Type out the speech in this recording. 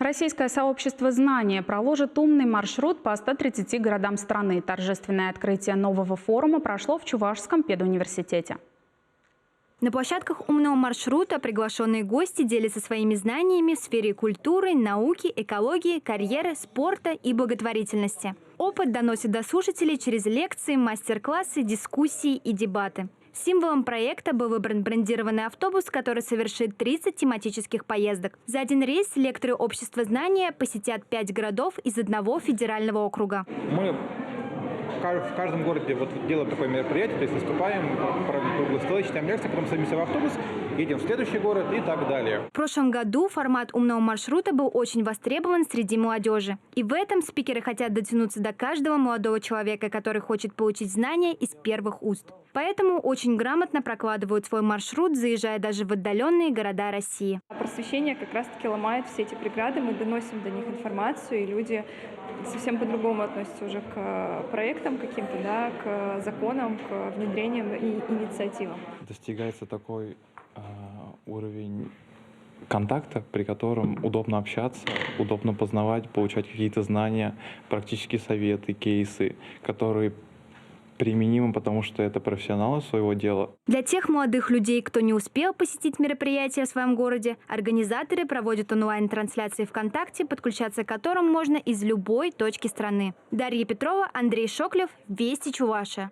Российское сообщество знания проложит умный маршрут по 130 городам страны. Торжественное открытие нового форума прошло в Чувашском педуниверситете. На площадках умного маршрута приглашенные гости делятся своими знаниями в сфере культуры, науки, экологии, карьеры, спорта и благотворительности. Опыт доносит до слушателей через лекции, мастер-классы, дискуссии и дебаты. Символом проекта был выбран брендированный автобус, который совершит 30 тематических поездок. За один рейс лекторы общества знания посетят 5 городов из одного федерального округа. Мы в каждом городе делаем такое мероприятие, то есть выступаем, круглые столы, читаем лекции, потом садимся в автобус, едем в следующий город и так далее. В прошлом году формат умного маршрута был очень востребован среди молодежи. И в этом спикеры хотят дотянуться до каждого молодого человека, который хочет получить знания из первых уст. Поэтому очень грамотно прокладывают свой маршрут, заезжая даже в отдаленные города России. Просвещение как раз-таки ломает все эти преграды, мы доносим до них информацию, и люди совсем по-другому относятся уже к проектам каким-то, да, к законам, к внедрениям и инициативам. Достигается такой уровень контакта, при котором удобно общаться, удобно познавать, получать какие-то знания, практические советы, кейсы, которые применимы, потому что это профессионалы своего дела. Для тех молодых людей, кто не успел посетить мероприятие в своем городе, организаторы проводят онлайн-трансляции ВКонтакте, подключаться к которым можно из любой точки страны. Дарья Петрова, Андрей Шоклев, Вести Чувашия.